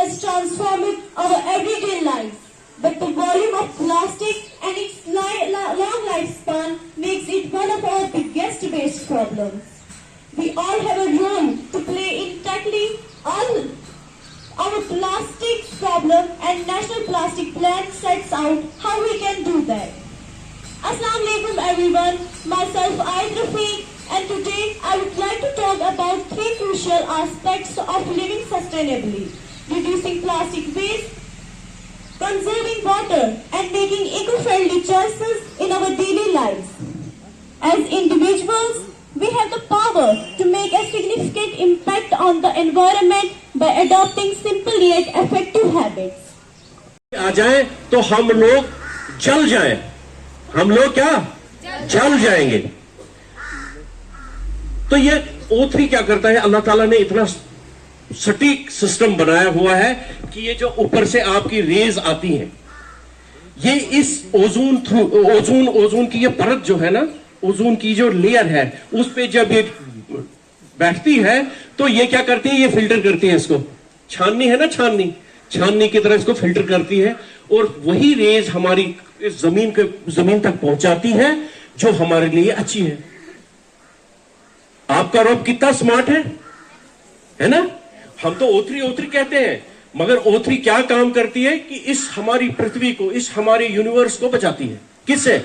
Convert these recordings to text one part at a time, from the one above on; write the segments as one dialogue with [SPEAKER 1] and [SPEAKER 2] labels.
[SPEAKER 1] has transformed our everyday lives. But the volume of plastic and its long lifespan makes it one of our biggest waste problems. We all have a role to play in tackling all our plastic problem, and National Plastic Plan sets out how we can do that. Assalamu alaikum everyone, myself Aid Rafiq, and today I would like to talk about three crucial aspects of living sustainably: reducing plastic waste, conserving water, and making eco-friendly choices in our daily lives. As individuals, we have the power to make a significant impact on the environment by adopting simple yet effective habits.
[SPEAKER 2] आ जाए तो हम लोग जल जाएं, हम लोग क्या जल जाएंगे। तो ये O3 क्या करता है, अल्लाह ताला ने इतना सटीक सिस्टम बनाया हुआ है कि ये जो ऊपर से आपकी रेज आती हैं, ये इस ओजोन की ये परत जो है ना, ओजोन की जो लेयर है, उस पे जब ये बैठती है तो ये क्या करती है, ये फिल्टर करती है, इसको छाननी है ना, छाननी की तरह इसको फिल्टर करती है और वही रेज हमारी इस जमीन तक पहुंचाती है जो हमारे लिए अच्छी है। आपका रब कितना स्मार्ट है ना। हम तो O3 कहते हैं, मगर O3 क्या काम करती है कि इस हमारी पृथ्वी को, इस हमारे यूनिवर्स को बचाती है। किससे?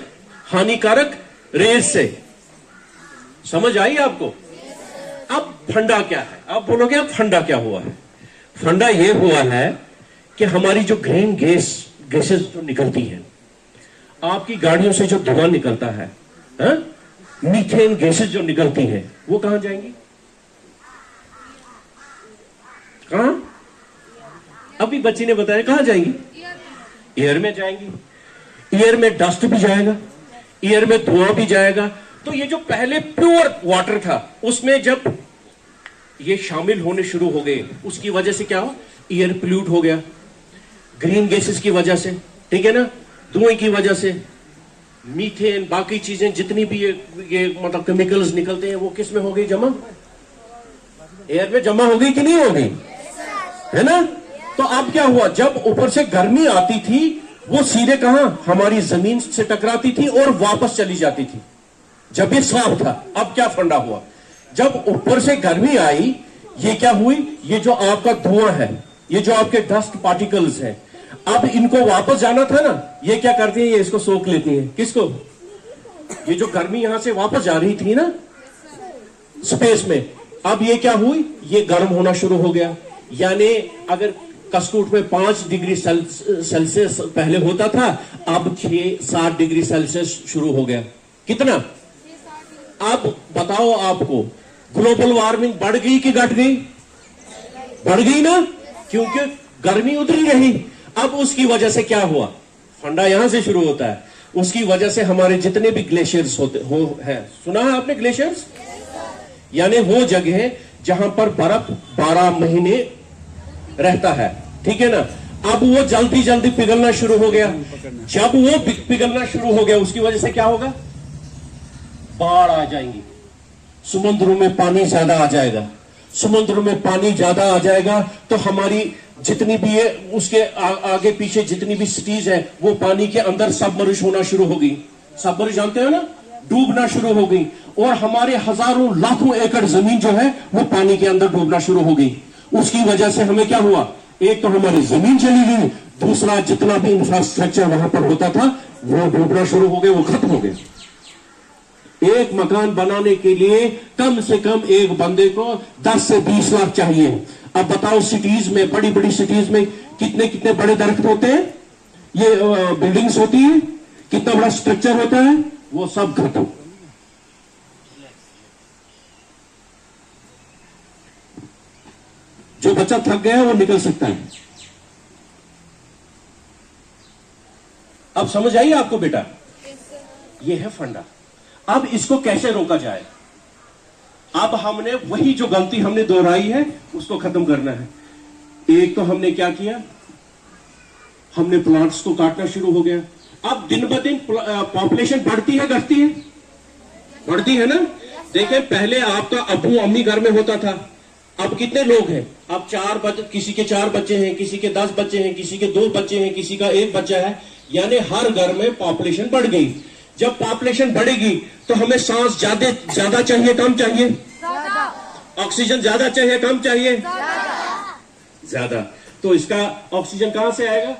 [SPEAKER 2] हानिकारक रेज से। समझ आई आपको? अब फंडा क्या है? आप बोलोगे अब फंडा क्या हुआ है? फंडा ये हुआ है कि हमारी जो ग्रीन गैसेस जो निकलती हैं, आपकी गाड़ियों से जो धुआं निकलता है, मीथेन गैसेस जो निकलती हैं, वो कहां जाएंगी? कहां? अभी बच्ची ने बताया कहां जाएंगी? एयर में जाएंगी। एयर में डस्ट भी जाएगा, एयर में धुआं भी जाएगा। तो ये जो पहले प्योर वाटर था, उसमें जब ये शामिल होने शुरू हो गए, उसकी वजह से क्या हो, एयर पोल्यूट हो गया, ग्रीन गैसेस की वजह से, ठीक है ना, धुएं की वजह से, मीथेन, बाकी चीजें जितनी भी ये मतलब केमिकल्स निकलते हैं, वो किस में हो गई जमा? एयर में जमा हो गई कि नहीं हो गई? है ना। तो अब क्या हुआ, जब ऊपर से गर्मी आती थी, वो सीधे कहां, हमारी जमीन से टकराती थी और वापस चली जाती थी, जब ये साफ था। अब क्या फंडा हुआ, जब ऊपर से गर्मी आई, ये क्या हुई, ये जो आपका धुआं है, ये जो आपके डस्ट पार्टिकल्स हैं, अब इनको वापस जाना था ना, ये क्या करती है, ये इसको सोख लेती है। किसको? ये जो गर्मी यहां से वापस जा रही थी ना स्पेस में, अब ये क्या हुई, ये गर्म होना शुरू हो गया। यानी अगर कस्कूट में 5 डिग्री सेल्सियस पहले होता था, अब 6-7 डिग्री सेल्सियस शुरू हो गया। कितना? अब बताओ आपको, ग्लोबल वार्मिंग बढ़ गई कि घट गई? बढ़ गई ना, क्योंकि गर्मी उतरी रही। अब उसकी वजह से क्या हुआ, फंडा यहां से शुरू होता है, उसकी वजह से हमारे जितने भी ग्लेशियर्स हैं, सुना है आपने ग्लेशियर्स? यानी वो जगह जहां पर बर्फ 12 महीने रहता है, ठीक है ना, अब वो जल्दी जल्दी पिघलना शुरू हो गया। जब वो पिघलना शुरू हो गया, उसकी वजह से क्या होगा, बाढ़ आ जाएंगी, समुद्रों में पानी ज्यादा आ जाएगा। समुद्र में पानी ज्यादा आ जाएगा तो हमारी जितनी भी है, उसके आगे पीछे जितनी भी सिटीज है, वो पानी के अंदर सबमर्ज होना शुरू हो गई। सबमर्ज जानते हो ना, डूबना शुरू हो गई, और हमारे हजारों लाखों एकड़ जमीन जो है वो पानी के अंदर डूबना शुरू हो गई। उसकी वजह से हमें क्या हुआ, एक तो हमारी जमीन चली गई, दूसरा जितना भी इंफ्रास्ट्रक्चर वहां पर होता था वो डूबना शुरू हो गए, वो खत्म हो गए। एक मकान बनाने के लिए कम से कम एक बंदे को 10 से 20 लाख चाहिए। अब बताओ, सिटीज में, बड़ी बड़ी सिटीज में कितने कितने बड़े दरख्त होते हैं, ये बिल्डिंग्स होती है, कितना बड़ा स्ट्रक्चर होता है, वो सब खत्म। जो बच्चा थक गया वो निकल सकता है। अब समझ आई आपको बेटा? ये है फंडा। अब इसको कैसे रोका जाए? अब हमने वही जो गलती हमने दोहराई है उसको खत्म करना है। एक तो हमने क्या किया, हमने प्लांट्स को काटना शुरू हो गया। अब दिन ब दिन पॉपुलेशन बढ़ती है घटती है? बढ़ती है ना। देखें, पहले आपका अब्बू अम्मी घर में होता था, अब कितने लोग हैं? अब किसी के 4 बच्चे हैं, किसी के 10 बच्चे हैं, किसी के 2 बच्चे हैं, किसी का 1 बच्चा है, यानी हर घर में पॉपुलेशन बढ़ गई। जब पॉपुलेशन बढ़ेगी तो हमें सांस ज्यादा चाहिए, कम चाहिए? ऑक्सीजन ज्यादा चाहिए, कम चाहिए? ज्यादा। तो इसका ऑक्सीजन कहां से आएगा?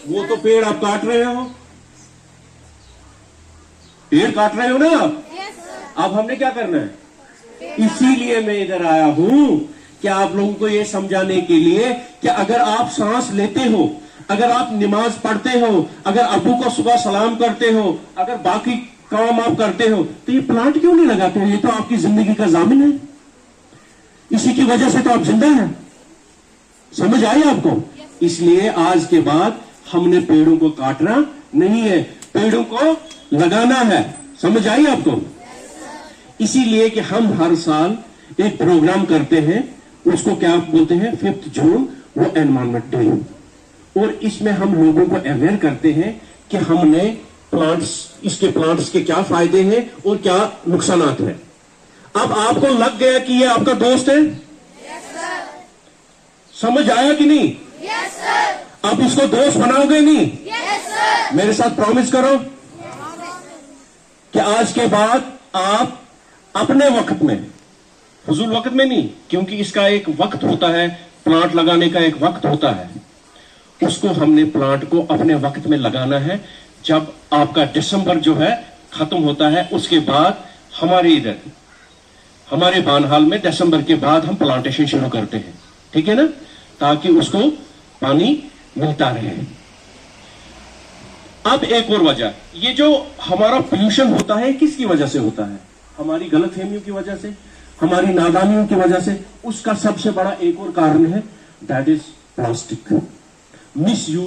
[SPEAKER 2] वो तो पेड़ आप काट रहे हो, पेड़ काट रहे हो ना आप। अब हमने क्या करना है? इसीलिए मैं इधर आया हूं कि आप लोगों को यह समझाने के लिए कि अगर आप सांस लेते हो, अगर आप नमाज पढ़ते हो, अगर अब्बू को सुबह सलाम करते हो, अगर बाकी काम आप करते हो, तो ये प्लांट क्यों नहीं लगाते हो? ये तो आपकी जिंदगी का जामिन है, इसी की वजह से तो आप जिंदा हैं। समझ आई आपको? इसलिए आज के बाद हमने पेड़ों को काटना नहीं है, पेड़ों को लगाना है। समझ आई आपको? इसीलिए कि हम हर साल एक प्रोग्राम करते हैं, उसको क्या बोलते हैं? 5 जून, वो एनवायरमेंट डे। और इसमें हम लोगों को अवेयर करते हैं कि हमने प्लांट्स के क्या फायदे हैं और क्या नुकसान हैं। अब आपको लग गया कि ये आपका दोस्त है? समझ आया कि नहीं? अब इसको दोस्त बनाओगे नहीं? मेरे साथ प्रॉमिस करो कि आज के बाद आप अपने वक्त में, फजूल वक्त में नहीं, क्योंकि इसका एक वक्त होता है, प्लांट लगाने का एक वक्त होता है, उसको हमने प्लांट को अपने वक्त में लगाना है। जब आपका दिसंबर जो है खत्म होता है, उसके बाद हमारे इधर, हमारे बानहाल में दिसंबर के बाद हम प्लांटेशन शुरू करते हैं, ठीक है ना, ताकि उसको पानी मिलता रहे। अब एक और वजह, ये जो हमारा पोल्यूशन होता है किसकी वजह से होता है? हमारी गलतफहमियों की वजह से, हमारी नादानियों की वजह से। उसका सबसे बड़ा एक और कारण है, दैट इज प्लास्टिक मिसयूज।